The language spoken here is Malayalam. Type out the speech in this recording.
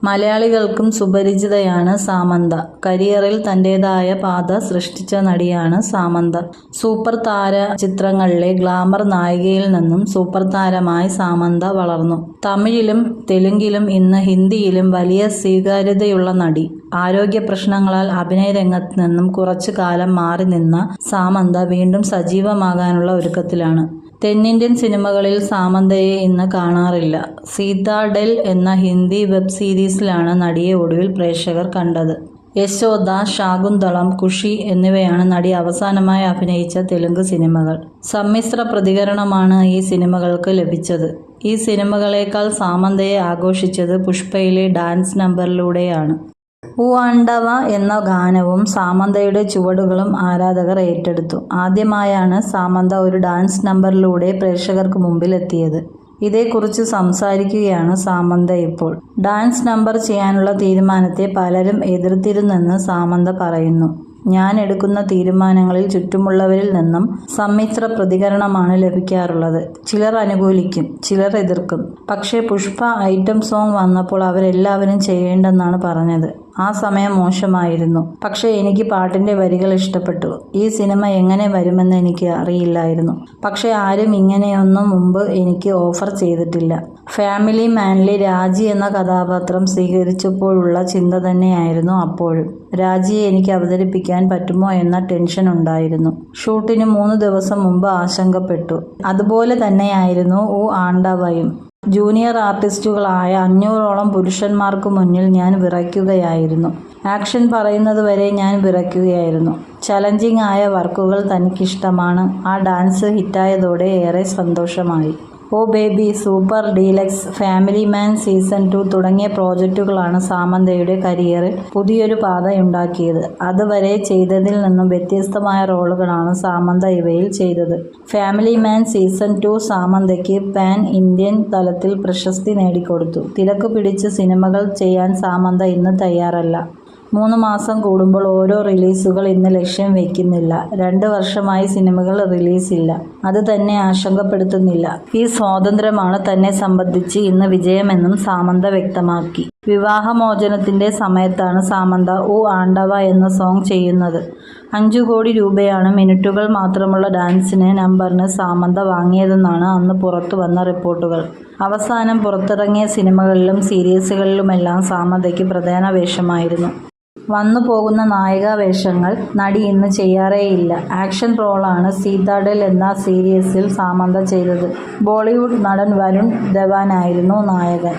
മലയാളികൾക്കും സുപരിചിതയാണ് സാമന്ത. കരിയറിൽ തന്റേതായ പാത സൃഷ്ടിച്ച നടിയാണ് സാമന്ത. സൂപ്പർ താര ചിത്രങ്ങളിലെ ഗ്ലാമർ നായികയിൽ നിന്നും സൂപ്പർ താരമായി സാമന്ത വളർന്നു. തമിഴിലും തെലുങ്കിലും ഇന്ന് ഹിന്ദിയിലും വലിയ സ്വീകാര്യതയുള്ള നടി. ആരോഗ്യ പ്രശ്നങ്ങളാൽ അഭിനയ രംഗത്ത് നിന്നും കുറച്ചു കാലം മാറി നിന്ന സാമന്ത വീണ്ടും സജീവമാകാനുള്ള ഒരുക്കത്തിലാണ്. തെന്നിന്ത്യൻ സിനിമകളിൽ സാമന്തയെ ഇന്ന് കാണാറില്ല. സീതാഡെൽ എന്ന ഹിന്ദി വെബ് സീരീസിലാണ് നടിയെ ഒടുവിൽ പ്രേക്ഷകർ കണ്ടത്. യശോദ, ശാകുന്തളം, ഖുഷി എന്നിവയാണ് നടി അവസാനമായി അഭിനയിച്ച തെലുങ്ക് സിനിമകൾ. സമ്മിശ്ര പ്രതികരണമാണ് ഈ സിനിമകൾക്ക് ലഭിച്ചത്. ഈ സിനിമകളേക്കാൾ സാമന്തയെ ആഘോഷിച്ചത് പുഷ്പയിലെ ഡാൻസ് നമ്പറിലൂടെയാണ്. ഊ ആണ്ടവ എന്ന ഗാനവും സാമന്തയുടെ ചുവടുകളും ആരാധകർ ഏറ്റെടുത്തു. ആദ്യമായാണ് സാമന്ത ഒരു ഡാൻസ് നമ്പറിലൂടെ പ്രേക്ഷകർക്ക് മുമ്പിൽ എത്തിയത്. ഇതേക്കുറിച്ച് സംസാരിക്കുകയാണ് സാമന്ത ഇപ്പോൾ. ഡാൻസ് നമ്പർ ചെയ്യാനുള്ള തീരുമാനത്തെ പലരും എതിർത്തിരുന്നെന്ന് സാമന്ത പറയുന്നു. ഞാൻ എടുക്കുന്ന തീരുമാനങ്ങളിൽ ചുറ്റുമുള്ളവരിൽ നിന്നും സമ്മിശ്ര പ്രതികരണമാണ് ലഭിക്കാറുള്ളത്. ചിലർ അനുകൂലിക്കും, ചിലർ എതിർക്കും. പക്ഷേ പുഷ്പ ഐറ്റം സോങ് വന്നപ്പോൾ അവരെല്ലാവരും ചെയ്യേണ്ടെന്നാണ് പറഞ്ഞത്. ആ സമയം മോശമായിരുന്നു. പക്ഷേ എനിക്ക് പാട്ടിന്റെ വരികൾ ഇഷ്ടപ്പെട്ടു. ഈ സിനിമ എങ്ങനെ വരുമെന്ന് എനിക്ക് അറിയില്ലായിരുന്നു. പക്ഷേ ആരും ഇങ്ങനെയൊന്നും മുമ്പ് എനിക്ക് ഓഫർ ചെയ്തിട്ടില്ല. ഫാമിലി മാനിലെ രാജി എന്ന കഥാപാത്രം സ്വീകരിച്ചപ്പോഴുള്ള ചിന്ത തന്നെയായിരുന്നു അപ്പോഴും. രാജിയെ എനിക്ക് അവതരിപ്പിക്കാൻ പറ്റുമോ എന്ന ടെൻഷൻ ഉണ്ടായിരുന്നു. ഷൂട്ടിന് 3 ദിവസം മുമ്പ് ആശങ്കപ്പെട്ടു. അതുപോലെ തന്നെയായിരുന്നു ഊ ആണ്ടവയും. ജൂനിയർ ആർട്ടിസ്റ്റുകളായ 500ഓളം പുരുഷന്മാർക്ക് മുന്നിൽ ഞാൻ വിറയ്ക്കുകയായിരുന്നു. ആക്ഷൻ പറയുന്നത് വരെ ഞാൻ വിറയ്ക്കുകയായിരുന്നു. ചലഞ്ചിങ് ആയ വർക്കുകൾ തനിക്കിഷ്ടമാണ്. ആ ഡാൻസ് ഹിറ്റായതോടെ ഏറെ സന്തോഷമായി. ഓ ബേബി, സൂപ്പർ ഡീലക്സ്, ഫാമിലി മാൻ സീസൺ 2 തുടങ്ങിയ പ്രോജക്റ്റുകളാണ് സാമന്തയുടെ കരിയറിൽ പുതിയൊരു പാതയുണ്ടാക്കിയത്. അതുവരെ ചെയ്തതിൽ നിന്നും വ്യത്യസ്തമായ റോളുകളാണ് സാമന്ത ഇവയിൽ ചെയ്തത്. ഫാമിലി മാൻ സീസൺ 2 സാമന്തയ്ക്ക് പാൻ ഇന്ത്യൻ തലത്തിൽ പ്രശസ്തി നേടിക്കൊടുത്തു. തിരക്ക് പിടിച്ച് സിനിമകൾ ചെയ്യാൻ സാമന്ത ഇന്ന് തയ്യാറല്ല. 3 മാസം കൂടുമ്പോൾ ഓരോ റിലീസുകൾ ഇന്ന് ലക്ഷ്യം വയ്ക്കുന്നില്ല. 2 വർഷമായി സിനിമകൾ റിലീസില്ല. അത് തന്നെ ആശങ്കപ്പെടുത്തുന്നില്ല. ഈ സ്വാതന്ത്ര്യമാണ് തന്നെ സംബന്ധിച്ച് ഇന്ന് വിജയമെന്നും സാമന്ത വ്യക്തമാക്കി. വിവാഹമോചനത്തിന്റെ സമയത്താണ് സാമന്ത ഊ ആണ്ടവ എന്ന സോങ് ചെയ്യുന്നത്. 5 കോടി രൂപയാണ് മിനിറ്റുകൾ മാത്രമുള്ള ഡാൻസിന് നമ്പറിന് സാമന്ത വാങ്ങിയതെന്നാണ് അന്ന് പുറത്തു വന്ന റിപ്പോർട്ടുകൾ. അവസാനം പുറത്തിറങ്ങിയ സിനിമകളിലും സീരീസുകളിലുമെല്ലാം സാമന്തയ്ക്ക് പ്രധാന വേഷമായിരുന്നു. വന്നു പോകുന്ന നായിക വേഷങ്ങൾ നടി ഇന്ന് ചെയ്യാറേയില്ല. ആക്ഷൻ റോളാണ് സീതാഡെൽ എന്ന സീരീസിൽ സാമന്ത ചെയ്തത്. ബോളിവുഡ് നടൻ വരുൺ ധവാനായിരുന്നു നായകൻ.